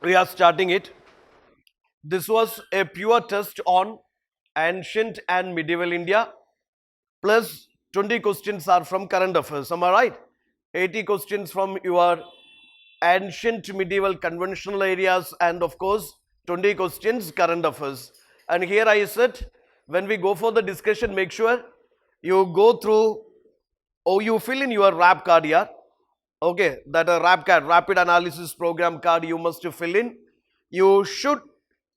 We are starting it. This was a pure test on ancient and medieval India. Plus 20 questions are from current affairs. Am I right? 80 questions from your ancient medieval conventional areas, and of course 20 questions current affairs. And here I said, when we go for the discussion, make sure you go through or you fill in your RAP card here. Okay, that a RAP card, rapid analysis program card, you must fill in. You should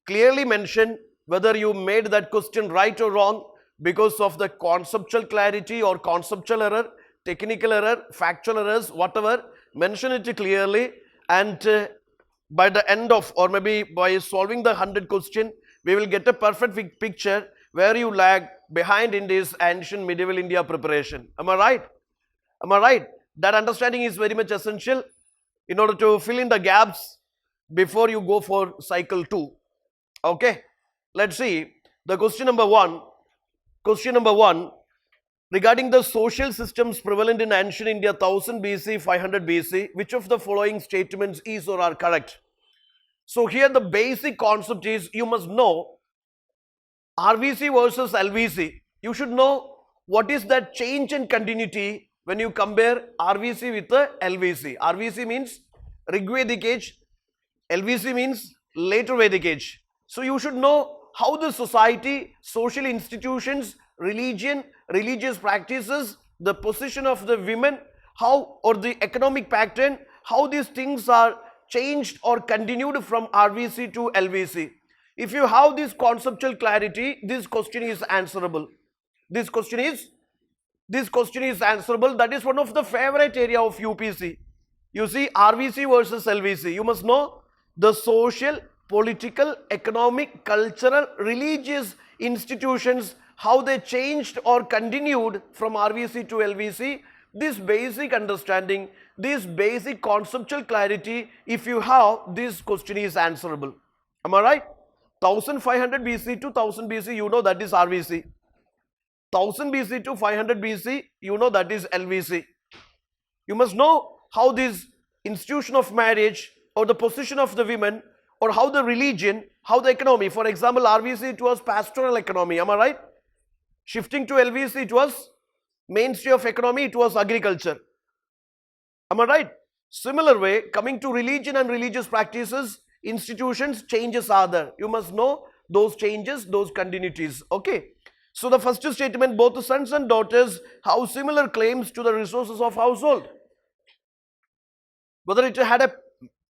clearly mention whether you made that question right or wrong because of the conceptual clarity or conceptual error, technical error, factual errors, whatever. Mention it clearly, and by the end of, or maybe by solving the 100 question, we will get a perfect picture where you lag behind in this ancient medieval India preparation. Am I right? Am I right? That understanding is very much essential in order to fill in the gaps before you go for cycle 2. Okay, let's see the question number 1. Question number 1, regarding the social systems prevalent in ancient India 1000 BC, 500 BC, which of the following statements is or are correct? So here the basic concept is you must know RVC versus LVC. You should know what is that change and continuity when you compare RVC with the LVC. RVC means Rigvedic age, LVC means later Vedic age. So you should know how the society, social institutions, religion, religious practices, the position of the women, how, or the economic pattern, how these things are changed or continued from RVC to LVC. If you have this conceptual clarity, this question is answerable. This question is answerable. That is one of the favorite area of UPC. You see, RVC versus LVC. You must know the social, political, economic, cultural, religious institutions, how they changed or continued from RVC to LVC. This basic understanding, this basic conceptual clarity, if you have, this question is answerable. Am I right? 1500 BC to 1000 BC, you know that is RVC. 1000 BC to 500 BC, you know that is LVC. You must know how this institution of marriage or the position of the women or how the religion, how the economy. For example, RVC it was pastoral economy, am I right? Shifting to LVC it was mainstay of economy, it was agriculture. Am I right? Similar way, coming to religion and religious practices, institutions, changes are there. You must know those changes, those continuities. Okay. So the first statement, both the sons and daughters have similar claims to the resources of household. Whether it had a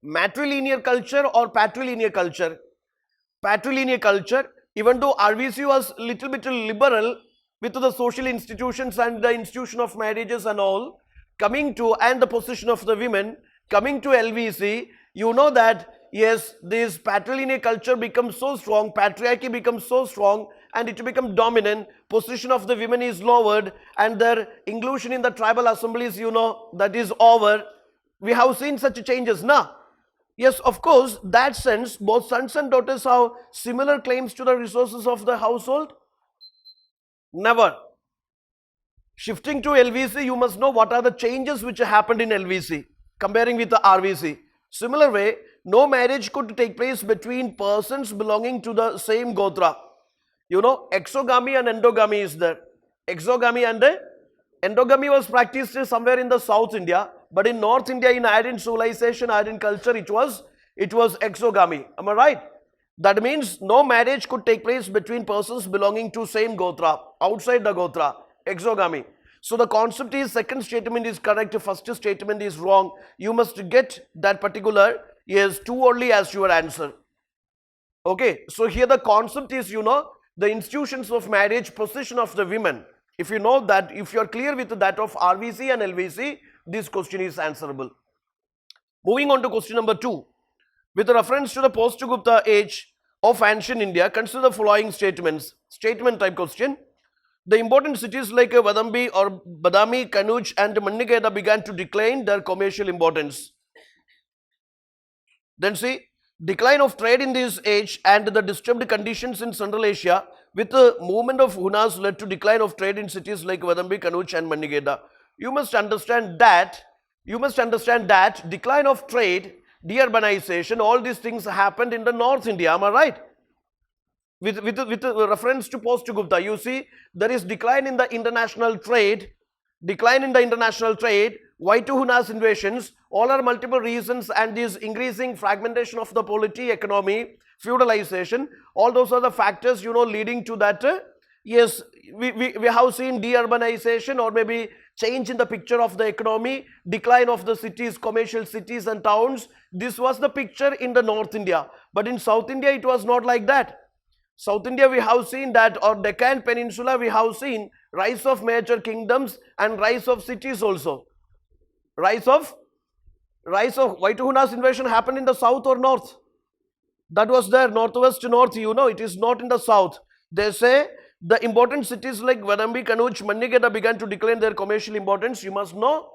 matrilinear culture or patrilinear culture. Patrilinear culture, even though RVC was little bit liberal with the social institutions and the institution of marriages and all, coming to, and the position of the women, coming to LVC, you know that yes, this patrilinear culture becomes so strong, patriarchy becomes so strong, and it becomes dominant, position of the women is lowered, and their inclusion in the tribal assemblies, you know, that is over. We have seen such changes, na? Yes, of course, that sense, both sons and daughters have similar claims to the resources of the household. Never. Shifting to LVC, you must know what are the changes which happened in LVC, comparing with the RVC. Similar way, no marriage could take place between persons belonging to the same gotra. You know, exogamy and endogamy is there. Exogamy and endogamy was practiced somewhere in the South India, but in North India, in Aryan civilization, Aryan culture, it was exogamy. Am I right? That means no marriage could take place between persons belonging to same gotra, outside the gotra, exogamy. So the concept is, second statement is correct, first statement is wrong. You must get that particular, yes, 2 only as your answer. Okay, so here the concept is, you know, the institutions of marriage, position of the women. If you know that, if you are clear with that of RVC and LVC, this question is answerable. Moving on to question number 2. With reference to the post-Gupta age of ancient India, consider the following statements. Statement type question. The important cities like Vadambi or Badami, Kanuj and Mannikeda began to decline their commercial importance. Then see, decline of trade in this age and the disturbed conditions in Central Asia with the movement of Hunas led to decline of trade in cities like Vadambi, Kanuj and Mannikeda. You must understand that decline of trade deurbanization, all these things happened in the North India. Am I right? With reference to post-Gupta, you see there is decline in the international trade, White Huna's invasions, all are multiple reasons, and this increasing fragmentation of the polity, economy, feudalization, all those are the factors, leading to that. Yes, we have seen deurbanization, or maybe change in the picture of the economy, decline of the cities, commercial cities and towns. This was the picture in the North India, but in South India it was not like that. South India, we have seen that, or Deccan Peninsula, we have seen rise of major kingdoms and rise of cities also. Rise of White Huna's invasion happened in the south or north? That was there, northwest, north, it is not in the south. They say the important cities like Vadambi, Kanuj, Manigeta began to decline their commercial importance. You must know,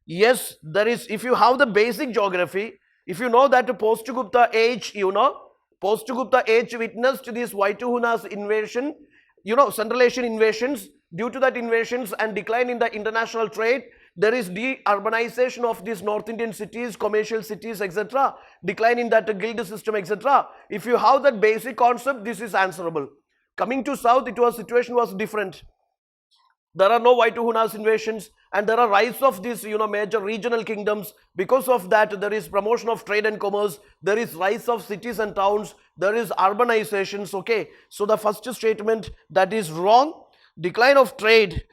yes, there is, if you have the basic geography, if you know that post-Gupta age, post-Gupta age witnessed this White Huna's invasion, Central Asian invasions. Due to that invasions and decline in the international trade, there is de-urbanization of these North Indian cities, commercial cities, etc. Decline in that guild system, etc. If you have that basic concept, this is answerable. Coming to South, situation was different. There are no White Huna's invasions, and there are rise of these, major regional kingdoms. Because of that, there is promotion of trade and commerce. There is rise of cities and towns. There is urbanizations. Okay, so the first statement, that is wrong. Decline of trade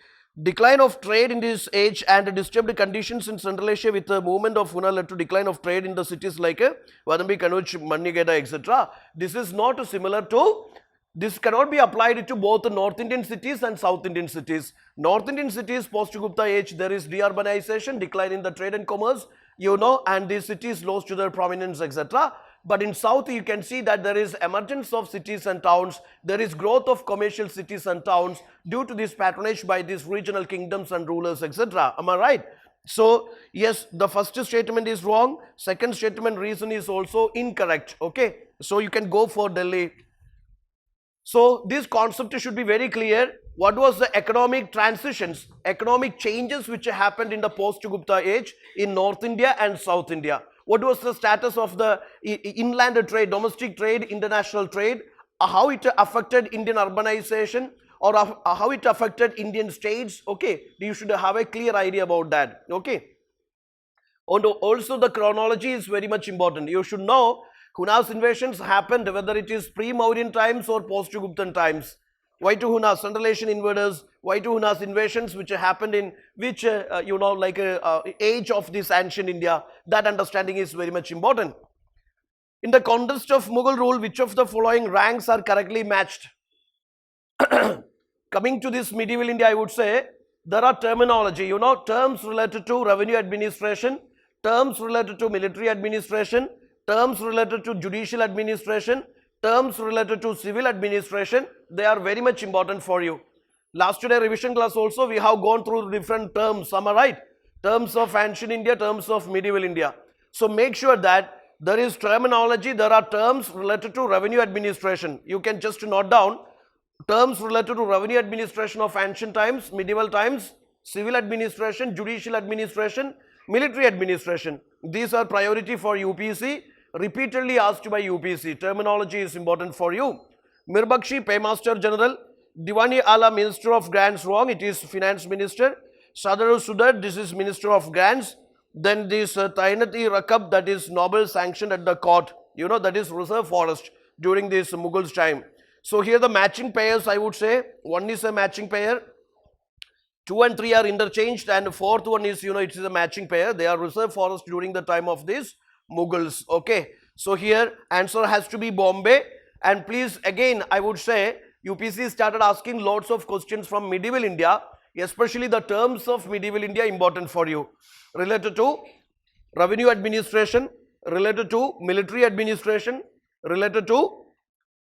in this age and disturbed conditions in Central Asia with the movement of Huna led to decline of trade in the cities like Vadambi, Kanuj, Manigeta, etc. This is not similar to. This cannot be applied to both North Indian cities and South Indian cities. North Indian cities, post-Gupta age, there is deurbanization, decline in the trade and commerce, and these cities lost to their prominence, etc. But in South, you can see that there is emergence of cities and towns. There is growth of commercial cities and towns due to this patronage by these regional kingdoms and rulers, etc. Am I right? So, yes, the first statement is wrong. Second statement, reason is also incorrect. Okay, so you can go for Delhi. So, this concept should be very clear. What was the economic transitions, economic changes which happened in the post-Gupta age in North India and South India? What was the status of the inland trade, domestic trade, international trade? How it affected Indian urbanization, or how it affected Indian states? Okay, you should have a clear idea about that. Okay. And also the chronology is very much important. You should know Huna's invasions happened whether it is pre-Mauryan times or post-Guptan times. White Huna, Central Asian invaders, White Huna's invasions which happened in which, age of this ancient India. That understanding is very much important. In the context of Mughal rule, which of the following ranks are correctly matched? Coming to this medieval India, I would say, there are terminology, terms related to revenue administration, terms related to military administration, terms related to judicial administration, terms related to civil administration. They are very much important for you. Last day revision class also, we have gone through different terms, am I right? Terms of ancient India, terms of medieval India. So make sure that there is terminology, there are terms related to revenue administration. You can just note down terms related to revenue administration of ancient times, medieval times, civil administration, judicial administration, military administration. These are priority for UPC, repeatedly asked by UPC. Terminology is important for you. Mirbakshi, Paymaster General. Diwani Ala, Minister of Grants, wrong. It is Finance Minister. Sadaru Sudar, this is Minister of Grants. Then this Tainati Rakab, that is noble sanctioned at the court. That is reserve forest during this Mughals time. So here the matching pairs, I would say, one is a matching pair. 2 and 3 are interchanged, and fourth one is, it is a matching pair. They are reserve forest during the time of these Mughals. Okay. So here answer has to be Bombay. And please, again, I would say, UPC started asking lots of questions from medieval India, especially the terms of medieval India important for you. Related to revenue administration, related to military administration, related to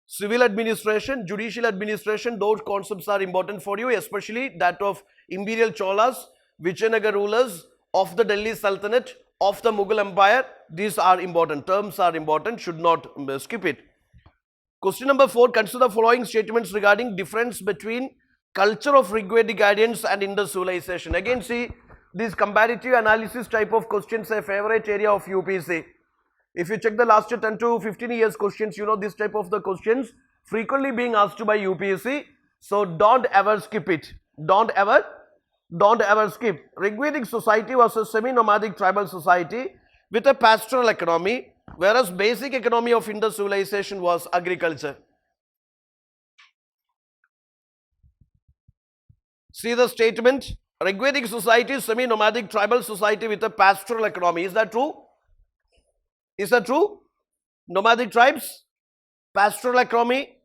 civil administration, judicial administration. Those concepts are important for you, especially that of imperial Cholas, Vijayanagara rulers, of the Delhi Sultanate, of the Mughal Empire. These are important. Terms are important. Should not skip it. Question number 4. Consider the following statements regarding difference between culture of Rigvedic guidance and Indus civilization. Again, see, these comparative analysis type of questions a favorite area of UPC. If you check the last 10 to 15 years questions, you know this type of the questions frequently being asked by UPSC. So don't ever skip it. Don't ever skip. Rigvedic society was a semi-nomadic tribal society with a pastoral economy, whereas basic economy of Indus civilization was agriculture. See the statement. Rigvedic society is semi-nomadic tribal society with a pastoral economy. Is that true? Is that true? Nomadic tribes, pastoral economy,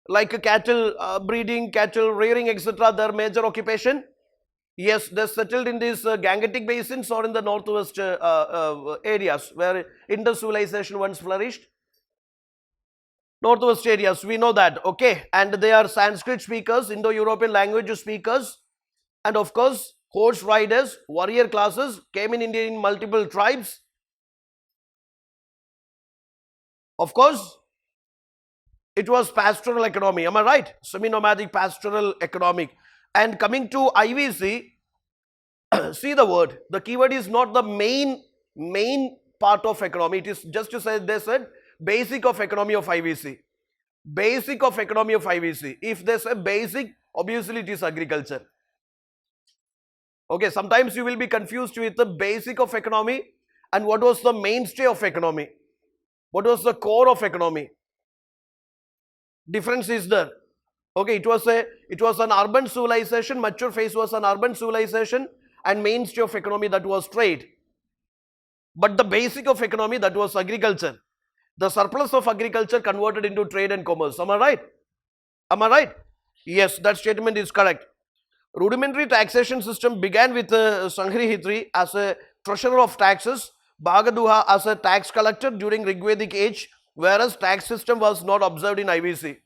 like cattle breeding, cattle rearing, etc. Their major occupation. Yes, they settled in these Gangetic basins or in the northwest areas where Indus civilization once flourished. Northwest areas, we know that, okay. And they are Sanskrit speakers, Indo-European language speakers, and of course, horse riders, warrior classes came in India in multiple tribes. Of course, it was pastoral economy, am I right? Semi-nomadic pastoral economic. And coming to IVC, see the word, the keyword is not the main part of economy. It is just to say, they said basic of economy of IVC. Basic of economy of IVC. If they say basic, obviously it is agriculture. Okay, sometimes you will be confused with the basic of economy and what was the mainstay of economy. What was the core of economy? Difference is there. Okay, it was an urban civilization, mature phase was an urban civilization, and mainstay of economy, that was trade. But the basic of economy, that was agriculture. The surplus of agriculture converted into trade and commerce. Am I right? Am I right? Yes, that statement is correct. Rudimentary taxation system began with Sanghrihitri as a treasurer of taxes, Bhagaduha as a tax collector during Rigvedic age, whereas tax system was not observed in IVC.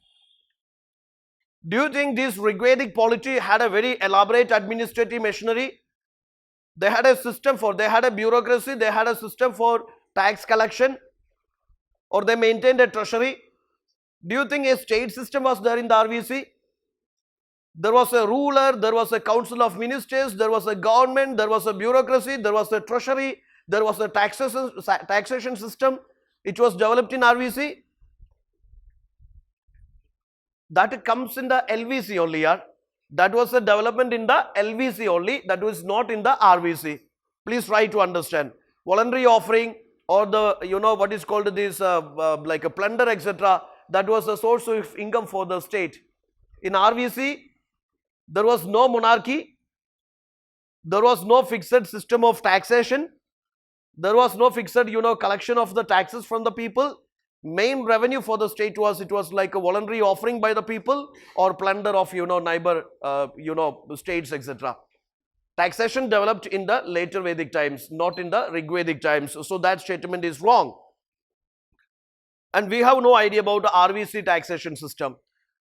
Do you think this Rigvedic polity had a very elaborate administrative machinery? They had a system they had a bureaucracy, they had a system for tax collection, or they maintained a treasury. Do you think a state system was there in the RVC? There was a ruler, there was a council of ministers, there was a government, there was a bureaucracy, there was a treasury, there was a taxation system. It was developed in RVC. That comes in the LVC only, yeah. That was a development in the LVC only, that was not in the RVC. Please try to understand. Voluntary offering or the, you know, what is called this like a plunder, etc. That was a source of income for the state. In RVC, there was no monarchy, there was no fixed system of taxation, there was no fixed, you know, collection of the taxes from the people. Main revenue for the state was, it was like a voluntary offering by the people or plunder of, you know, neighbor, you know, states, etc. Taxation developed in the later Vedic times, not in the Rigvedic times. So that statement is wrong. And we have no idea about the RVC taxation system.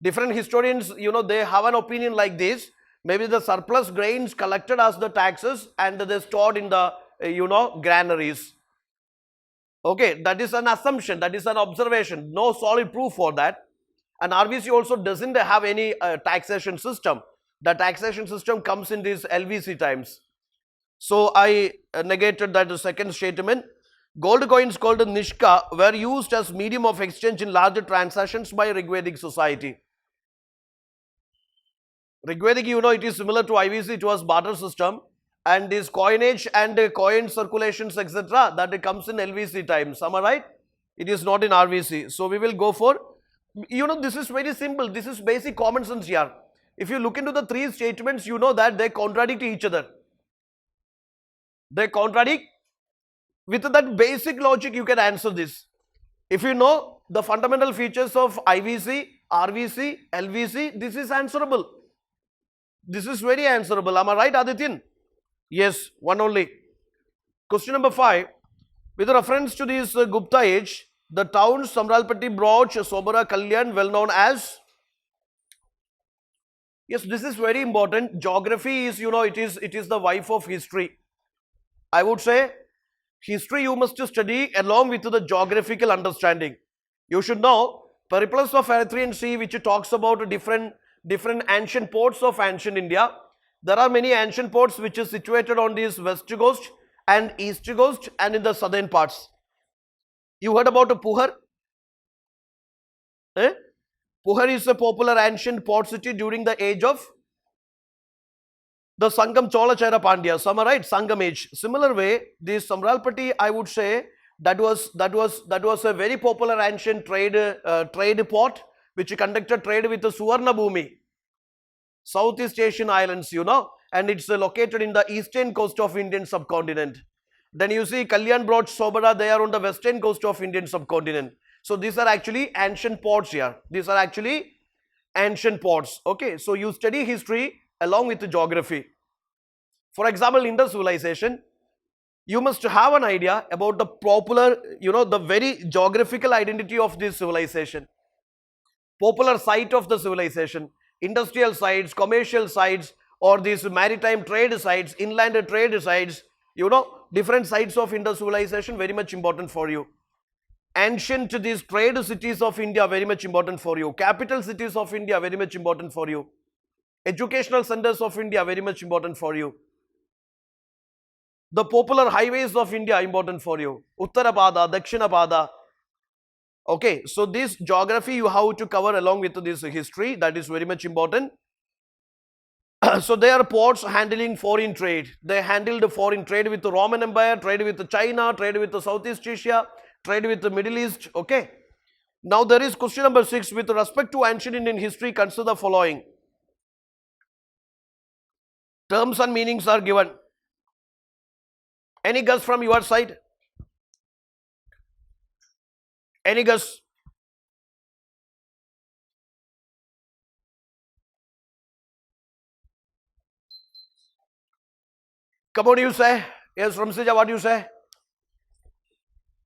Different historians, you know, they have an opinion like this. Maybe the surplus grains collected as the taxes and they stored in the, you know, granaries. Okay, that is an assumption, that is an observation, no solid proof for that. And RVC also doesn't have any taxation system. The taxation system comes in these LVC times. So I negated that second statement. Gold coins called Nishka were used as medium of exchange in larger transactions by Rigvedic society. Rigvedic, you know, it is similar to IVC, it was barter system. And this coinage and coin circulations, etc., that comes in LVC times. Am I right? It is not in RVC. So we will go for, you know, this is very simple. This is basic common sense here. If you look into the three statements, you know that they contradict each other. They contradict. With that basic logic, you can answer this. If you know the fundamental features of IVC, RVC, LVC, this is answerable. This is very answerable. Am I right, Adityan? Yes, one only. Question number 5. With reference to this Gupta age, the towns Samralpati, Broch, Sobara, Kalyan, well known as. Yes, this is very important. Geography is, you know, it is the wife of history. I would say history you must study along with the geographical understanding. You should know Periplus of Erythraean Sea, which talks about different ancient ports of ancient India. There are many ancient ports which is situated on this west coast and east coast and in the southern parts. You heard about a Puhar? Eh? Puhar is a popular ancient port city during the age of the Sangam Chola Chera Pandya. Some are right, Sangam age. Similar way, this Samralpati, I would say, that was a very popular ancient trade port which conducted trade with the Suvarna Bhumi, Southeast Asian islands, and it's located in the eastern coast of Indian subcontinent. Then you see Kalyan Broad Sobara, they are on the western coast of Indian subcontinent. So these are actually ancient ports here. These are actually ancient ports. Okay, so you study history along with the geography. For example, Indus civilization, you must have an idea about the popular, the very geographical identity of this civilization. Popular site of the civilization, industrial sites, commercial sites, or these maritime trade sites, inland trade sites, different sites of Indus civilization, very much important for you. Ancient these trade cities of India, very much important for you. Capital cities of India, very much important for you. Educational centers of India, very much important for you. The popular highways of India, important for you. Uttarapada, Dakshinapada. Okay, so this geography you have to cover along with this history, that is very much important. So they are ports handling foreign trade. They handled foreign trade with the Roman Empire, trade with China, trade with the Southeast Asia, trade with the Middle East. Okay. Now there is question number 6. With respect to ancient Indian history, consider the following. Terms and meanings are given. Any guess from your side? Any guess? Come on, you say. Yes, Ramsija, what do you say?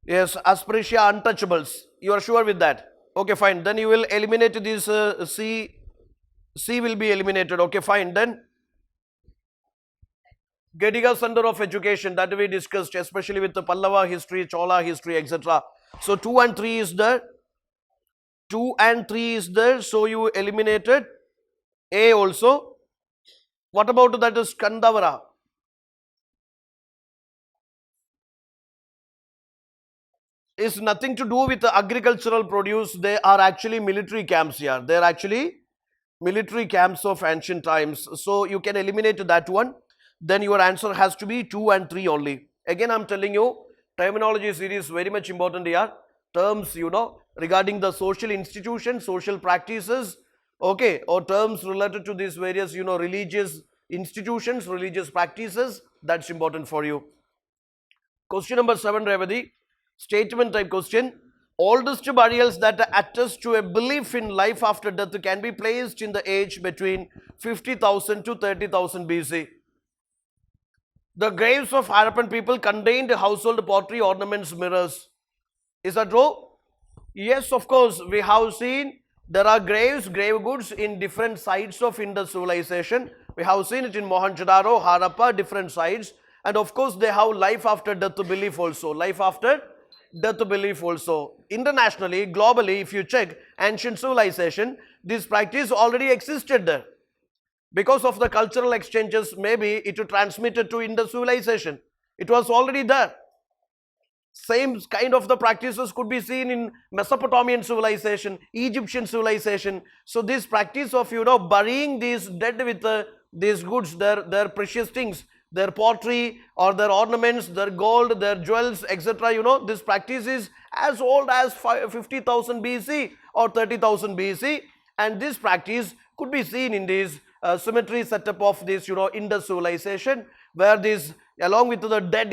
Yes, Aspersia untouchables. You are sure with that? Okay, fine. Then you will eliminate this C. C will be eliminated. Okay, fine. Then Gediga Center of Education, that we discussed, especially with the Pallava history, Chola history, etc. So 2 and 3 is there. 2 and 3 is there. So you eliminated A also. What about that is Kandavara? Is nothing to do with the agricultural produce. They are actually military camps here. They are actually military camps of ancient times. So you can eliminate that one. Then your answer has to be 2 and 3 only. Again, I'm telling you, terminology series very much important here. Terms, regarding the social institutions, social practices, okay, or terms related to these various, religious institutions, religious practices, that's important for you. Question number 7, Revati. Statement type question. Oldest burials that attest to a belief in life after death can be placed in the age between 50,000 to 30,000 BC. The graves of Harappan people contained household pottery, ornaments, mirrors. Is that true? Yes, of course. We have seen there are graves, grave goods in different sites of Indus civilization. We have seen it in Mohenjo-daro, Harappa, different sites. And of course, they have life after death belief also. Life after death belief also. Internationally, globally, if you check ancient civilization, this practice already existed there. Because of the cultural exchanges, maybe it transmitted to Indus civilization. It was already there. Same kind of the practices could be seen in Mesopotamian civilization, Egyptian civilization. So this practice of, burying these dead with these goods, their precious things, their pottery or their ornaments, their gold, their jewels, etc. This practice is as old as 50,000 BC or 30,000 BC. And this practice could be seen in this cemetery setup of this, Indus civilization, where this, along with the dead,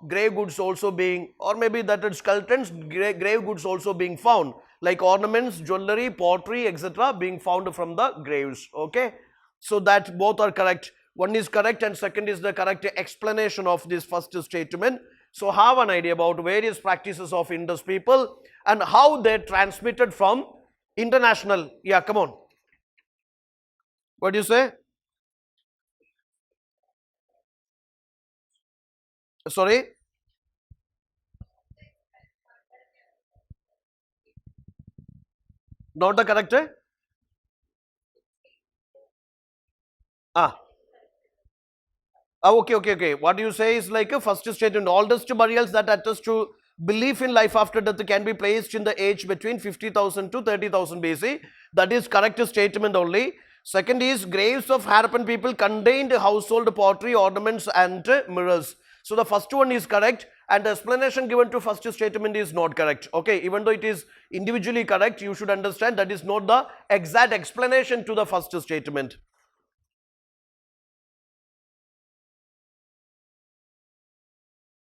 grave goods also being, or maybe that is skeletons, grave goods also being found, like ornaments, jewelry, pottery, etc. being found from the graves. Okay, so that both are correct. One is correct and second is the correct explanation of this first statement. So have an idea about various practices of Indus people and how they transmitted from international. Yeah, come on. What do you say? Sorry? Not the correct? Ah. Okay. What you say is like a first statement, oldest burials that attest to belief in life after death can be placed in the age between 50,000 to 30,000 BC. That is correct statement only. Second is graves of Harappan people contained household pottery, ornaments and mirrors. So the first one is correct and the explanation given to first statement is not correct. Okay, even though it is individually correct, you should understand that is not the exact explanation to the first statement.